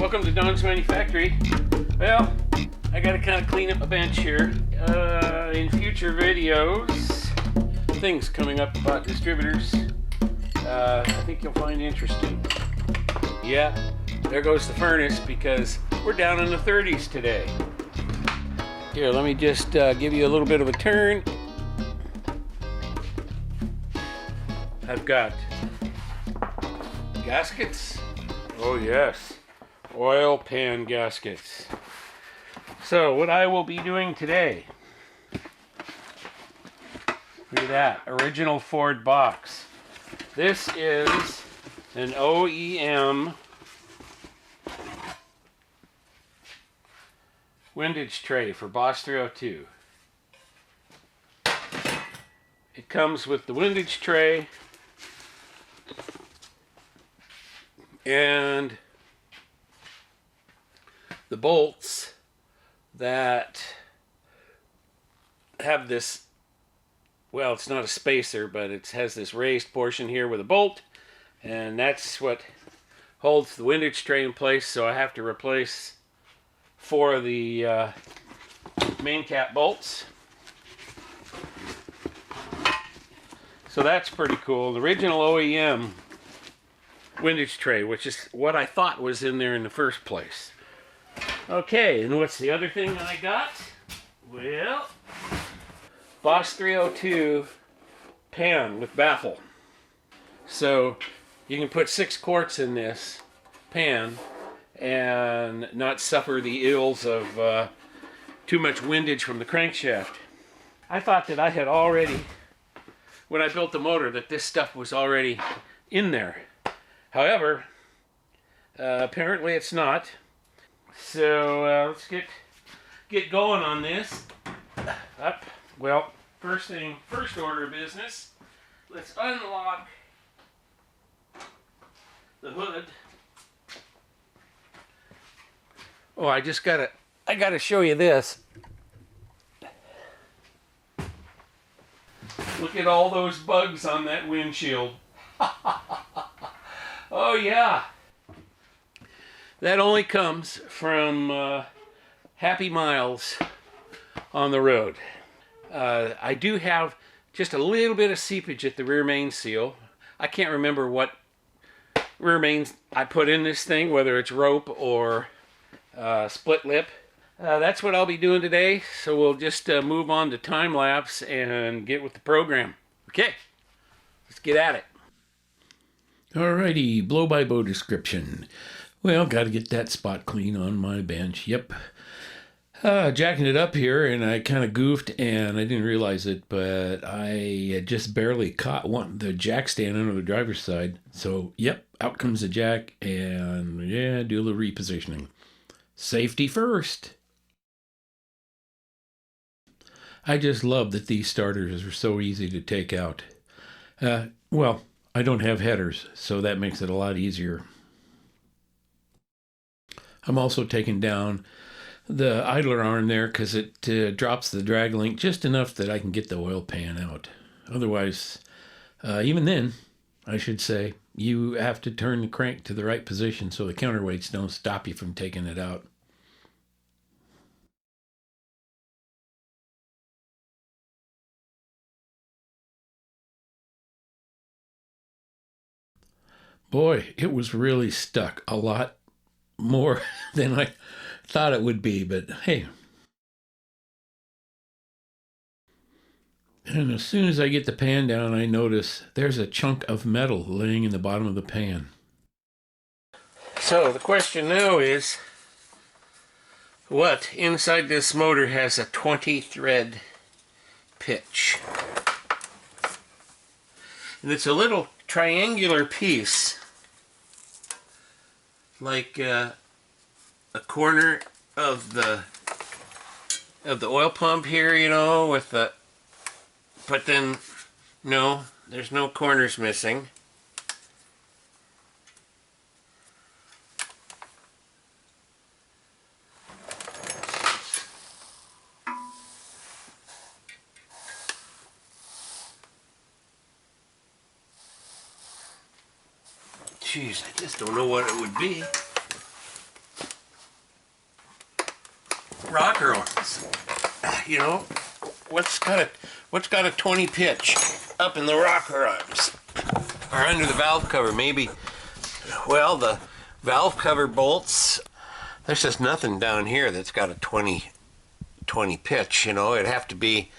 Welcome to Don's Manufactory. Well, I gotta kind of clean up my bench here. In future videos, things coming up about distributors, I think you'll find interesting. Yeah, there goes the furnace because we're down in the 30s today. Here, let me just give you a little bit of a turn. I've got gaskets. Oh yes, oil pan gaskets. So what I will be doing today, look at that, original Ford box. This is an OEM windage tray for Boss 302. It comes with the windage tray and the bolts that have this, well, it's not a spacer, but it has this raised portion here with a bolt, and that's what holds the windage tray in place. So I have to replace 4 of the main cap bolts. So that's pretty cool. The original OEM windage tray, which is what I thought was in there in the first place. Okay, and what's the other thing I got? Well, Boss 302 pan with baffle. So you can put 6 quarts in this pan and not suffer the ills of too much windage from the crankshaft. I thought that I had already, when I built the motor, that this stuff was already in there. However, apparently it's not. So let's get going on this. Up. Well, first order of business, let's unlock the hood. Oh, I gotta show you this. Look at all those bugs on that windshield. Oh yeah. That only comes from happy miles on the road. I do have just a little bit of seepage at the rear main seal. I can't remember what rear mains I put in this thing, whether it's rope or split lip. That's what I'll be doing today, so we'll just move on to time lapse and get with the program. Okay, let's get at it. Alrighty, blow-by-blow description. Well, got to get that spot clean on my bench. Yep. Jacking it up here, and I kind of goofed, and I didn't realize it, but I had just barely caught the jack stand under the driver's side. So, yep, out comes the jack, and yeah, do a little repositioning. Safety first. I just love that these starters are so easy to take out. Well, I don't have headers, so that makes it a lot easier. I'm also taking down the idler arm there because it drops the drag link just enough that I can get the oil pan out. Otherwise, even then, I should say, you have to turn the crank to the right position so the counterweights don't stop you from taking it out. Boy, it was really stuck a lot more than I thought it would be, but hey. And as soon as I get the pan down, I notice there's a chunk of metal laying in the bottom of the pan. So the question now is, what inside this motor has a 20 thread pitch? And it's a little triangular piece, like a corner of the oil pump here, you know, with the, but then no, there's no corners missing. Jeez, I just don't know what it would be. rocker arms. You know, what's got a 20 pitch up in the rocker arms? Or under the valve cover, maybe. Well, the valve cover bolts, there's just nothing down here that's got a 20 pitch, you know. It'd have to be,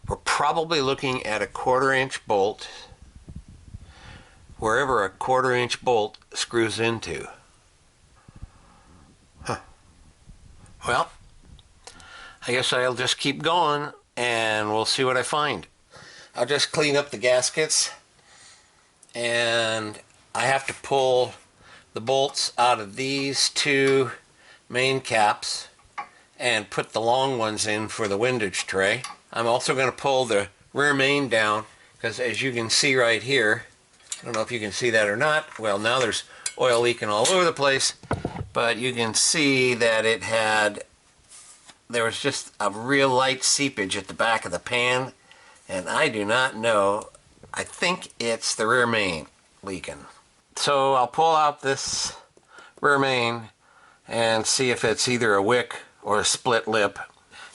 we're probably looking at a 1/4 inch bolt, wherever a 1/4 inch bolt screws into. Huh. Well, I guess I'll just keep going and we'll see what I find. I'll just clean up the gaskets, and I have to pull the bolts out of these two main caps and put the long ones in for the windage tray. I'm also going to pull the rear main down because, as you can see right here, I don't know if you can see that or not. Well, now there's oil leaking all over the place, but you can see that there was just a real light seepage at the back of the pan, and I do not know. I think it's the rear main leaking. So I'll pull out this rear main and see if it's either a wick or a split lip.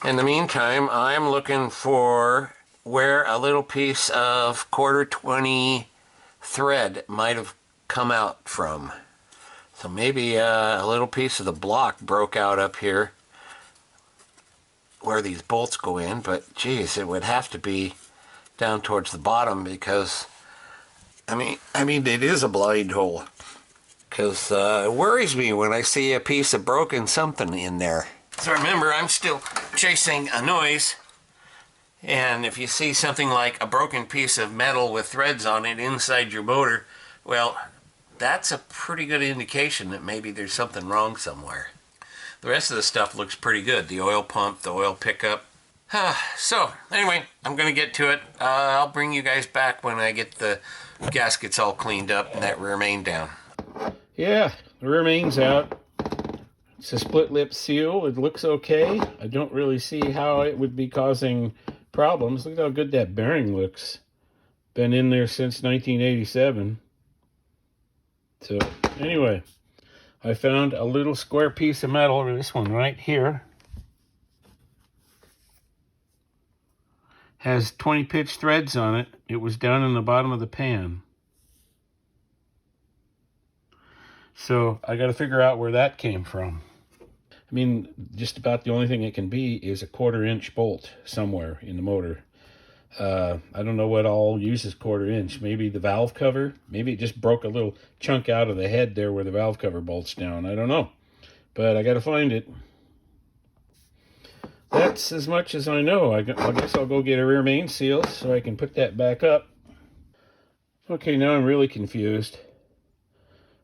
In the meantime, I'm looking for where a little piece of 1/4 20 thread might have come out from. So maybe a little piece of the block broke out up here where these bolts go in, but geez, it would have to be down towards the bottom, because I mean it is a blind hole, because it worries me when I see a piece of broken something in there. So remember, I'm still chasing a noise, and if you see something like a broken piece of metal with threads on it inside your motor, well, that's a pretty good indication that maybe there's something wrong somewhere. The rest of the stuff looks pretty good. The oil pump, the oil pickup. So, anyway, I'm going to get to it. I'll bring you guys back when I get the gaskets all cleaned up and that rear main down. Yeah, the rear main's out. It's a split lip seal. It looks okay. I don't really see how it would be causing problems. Look at how good that bearing looks. Been in there since 1987. So, anyway, I found a little square piece of metal, this one right here. Has 20 pitch threads on it. It was down in the bottom of the pan. So I got to figure out where that came from. I mean, just about the only thing it can be is a 1/4 inch bolt somewhere in the motor. I don't know what all uses 1/4 inch. Maybe the valve cover. Maybe it just broke a little chunk out of the head there where the valve cover bolts down. I don't know. But I got to find it. That's as much as I know. I guess I'll go get a rear main seal so I can put that back up. Okay, now I'm really confused.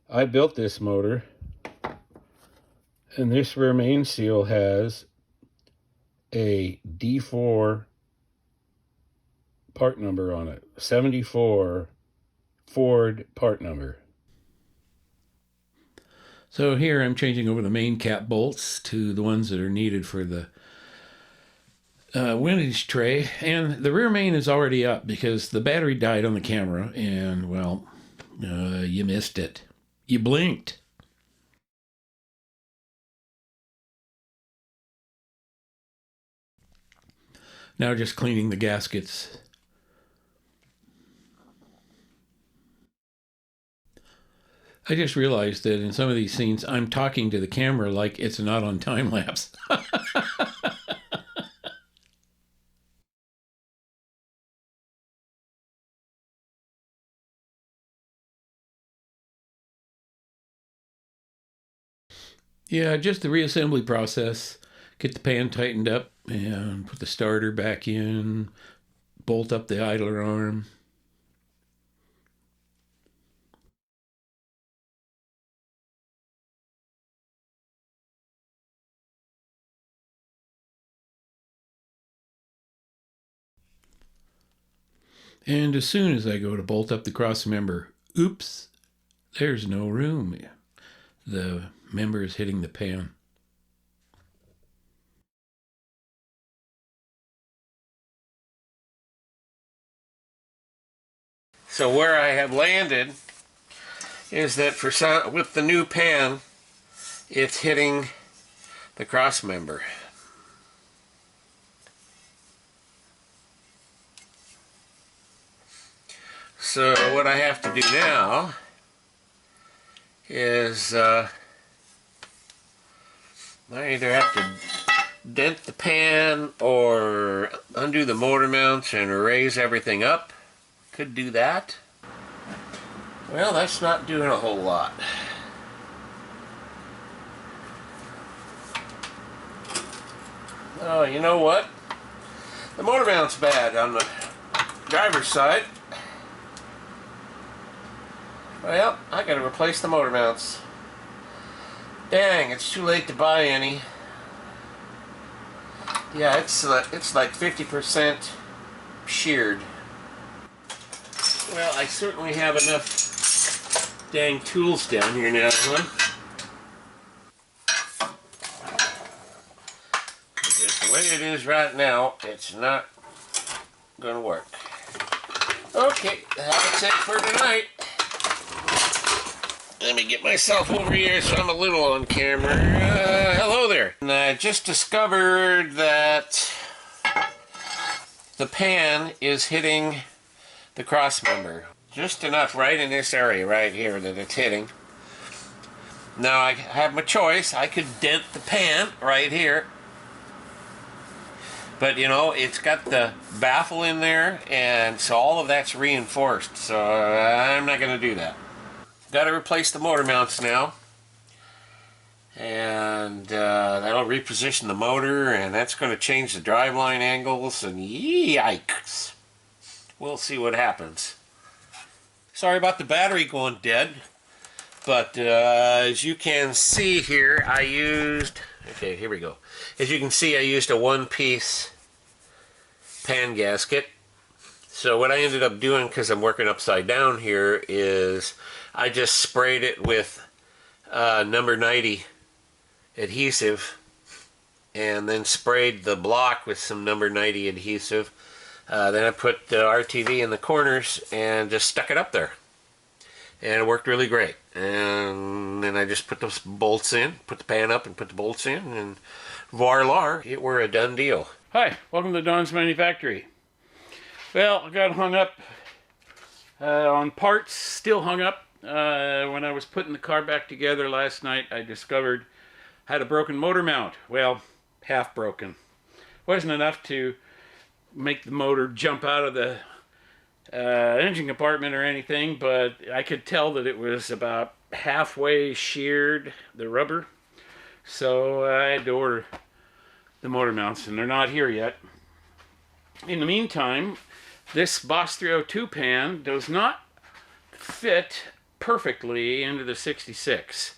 I built this motor, and this rear main seal has a D4 part number on it. 74 Ford part number. So here I'm changing over the main cap bolts to the ones that are needed for the windage tray, and the rear main is already up because the battery died on the camera, and well, you missed it. You blinked. Now just cleaning the gaskets. I just realized that in some of these scenes I'm talking to the camera like it's not on time lapse. Yeah, just the reassembly process. Get the pan tightened up and put the starter back in, bolt up the idler arm. And as soon as I go to bolt up the crossmember, oops, there's no room. The member is hitting the pan. So where I have landed is that with the new pan, it's hitting the crossmember. So what I have to do now is I either have to dent the pan or undo the motor mounts and raise everything up. Could do that. Well, that's not doing a whole lot. Oh, you know what? The motor mount's bad on the driver's side. Well, I gotta replace the motor mounts. Dang, it's too late to buy any. Yeah, it's like 50% sheared. Well, I certainly have enough dang tools down here now, huh? Because the way it is right now, it's not gonna work. Okay, that's it for tonight. Let me get myself over here so I'm a little on camera. Hello there. And I just discovered that the pan is hitting the crossmember. Just enough right in this area right here that it's hitting. Now I have my choice. I could dent the pan right here. But you know, it's got the baffle in there, and so all of that's reinforced. So I'm not going to do that. Got to replace the motor mounts now, and that'll reposition the motor, and that's going to change the driveline angles, and yikes. We'll see what happens. Sorry about the battery going dead, but as you can see here, I used, okay, here we go. As you can see, I used a one-piece pan gasket. So what I ended up doing, because I'm working upside down here, is I just sprayed it with number 90 adhesive, and then sprayed the block with some number 90 adhesive. Then I put the RTV in the corners and just stuck it up there. And it worked really great. And then I just put those bolts in, put the pan up and put the bolts in, and voila, it were a done deal. Hi, welcome to Don's Manufactory. Well, I got hung up on parts, still hung up. When I was putting the car back together last night, I discovered I had a broken motor mount. Well, half broken. Wasn't enough to make the motor jump out of the engine compartment or anything, but I could tell that it was about halfway sheared, the rubber. So I had to order the motor mounts, and they're not here yet. In the meantime, this Boss 302 pan does not fit perfectly into the 66.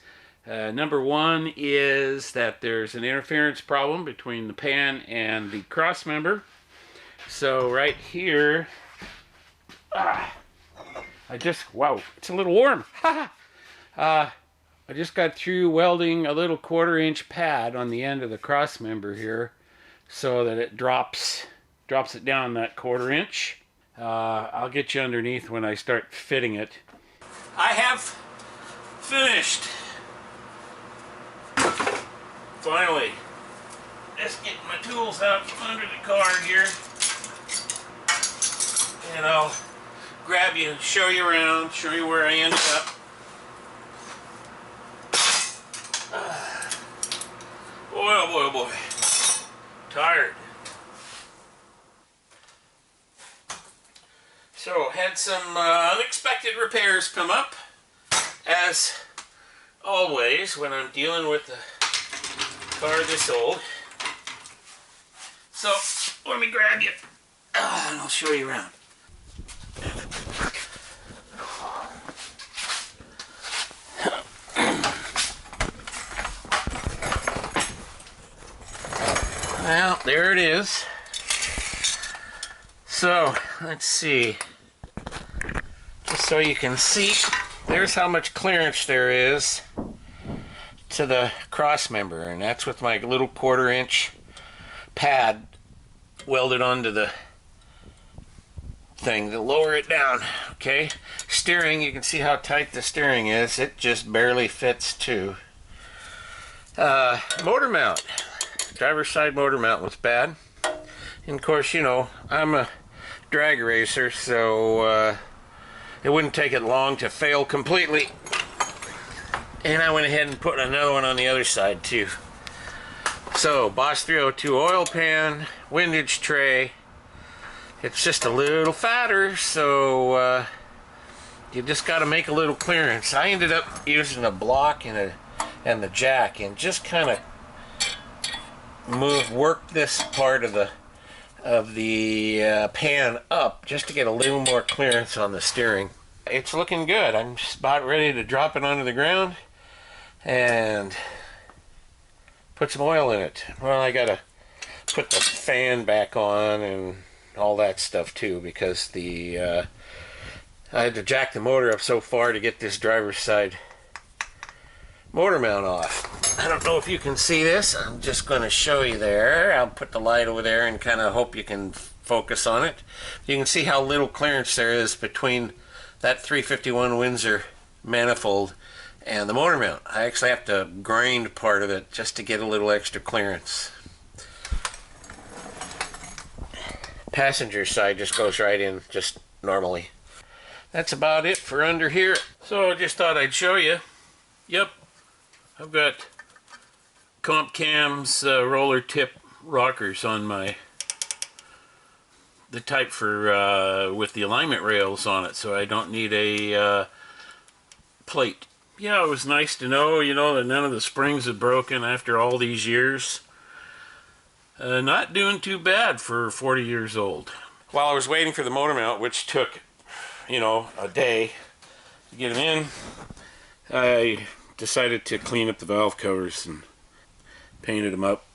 Number one is that there's an interference problem between the pan and the crossmember. So right here, wow, it's a little warm. I just got through welding a little 1/4-inch pad on the end of the crossmember here, so that it drops it down that 1/4 inch. I'll get you underneath when I start fitting it. I have finished. Finally. Just getting my tools out from under the car here. And I'll grab you, show you around, show you where I ended up. Boy, oh boy, oh boy. Tired. So, had some unexpected repairs come up, as always when I'm dealing with a car this old. So, let me grab you, and I'll show you around. Well, there it is. So, let's see. Just so you can see, there's how much clearance there is to the crossmember, and that's with my little 1/4-inch pad welded onto the thing to lower it down. Okay, steering, you can see how tight the steering is. It just barely fits too. Motor mount. Driver's side motor mount was bad. And of course, you know, I'm a drag racer, so it wouldn't take it long to fail completely. And I went ahead and put another one on the other side too. So, Boss 302 oil pan, windage tray. It's just a little fatter, so you just got to make a little clearance. I ended up using a block and the jack, and just kind of work this part of the pan up just to get a little more clearance on the steering. It's looking good. I'm just about ready to drop it onto the ground and put some oil in it. Well, I gotta put the fan back on and all that stuff too, because I had to jack the motor up so far to get this driver's side motor mount off. I don't know if you can see this. I'm just going to show you there. I'll put the light over there and kind of hope you can focus on it. You can see how little clearance there is between that 351 Windsor manifold and the motor mount. I actually have to grind part of it just to get a little extra clearance. Passenger side just goes right in just normally. That's about it for under here. So I just thought I'd show you. Yep, I've got comp cams roller tip rockers on the type for with the alignment rails on it, so I don't need a plate. Yeah, it was nice to know, that none of the springs had broken after all these years. Not doing too bad for 40 years old. While I was waiting for the motor mount, which took, a day to get them in, I decided to clean up the valve covers and painted them up.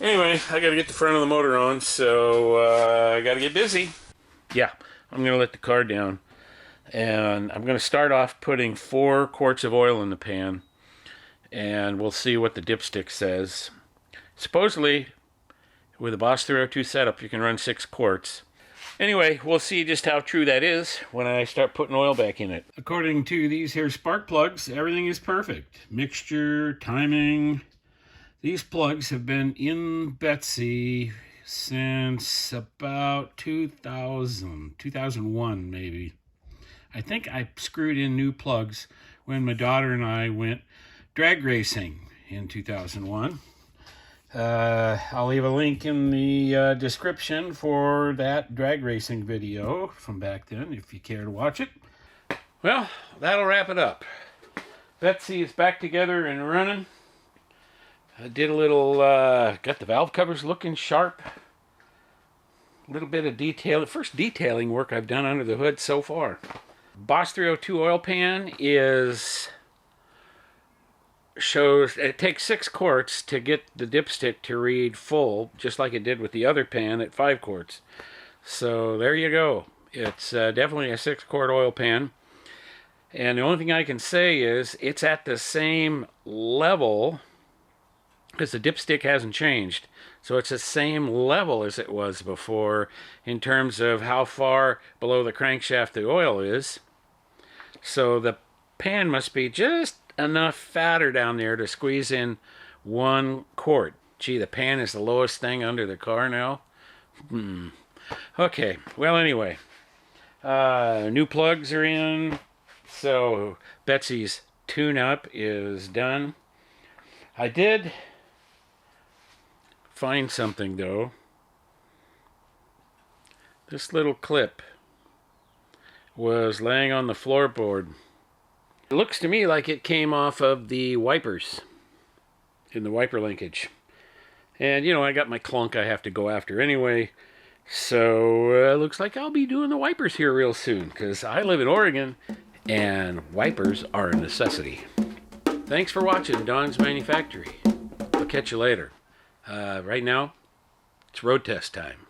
Anyway, I gotta get the front of the motor on, so I gotta get busy. Yeah, I'm gonna let the car down, and I'm gonna start off putting 4 quarts of oil in the pan, and we'll see what the dipstick says. Supposedly, with a Boss 302 setup, you can run 6 quarts. Anyway, we'll see just how true that is when I start putting oil back in it. According to these here spark plugs, everything is perfect. Mixture, timing. These plugs have been in Betsy since about 2001 maybe. I think I screwed in new plugs when my daughter and I went drag racing in 2001. I'll leave a link in the description for that drag racing video from back then if you care to watch it. Well, that'll wrap it up. Betsy is back together and running. I did a little, got the valve covers looking sharp. A little bit of detail, the first detailing work I've done under the hood so far. Boss 302 oil pan shows it takes 6 quarts to get the dipstick to read full, just like it did with the other pan at 5 quarts. So there you go. It's definitely a 6-quart oil pan. And the only thing I can say is it's at the same level, because the dipstick hasn't changed. So it's the same level as it was before in terms of how far below the crankshaft the oil is. So the pan must be just enough fatter down there to squeeze in 1 quart. Gee, the pan is the lowest thing under the car now. Okay, well anyway, new plugs are in, so Betsy's tune-up is done. I did find something though. This little clip was laying on the floorboard. It looks to me like it came off of the wipers in the wiper linkage. And I got my clunk I have to go after anyway. So looks like I'll be doing the wipers here real soon, because I live in Oregon and wipers are a necessity. Thanks for watching Don's Manufactory. I'll catch you later. Right now, it's road test time.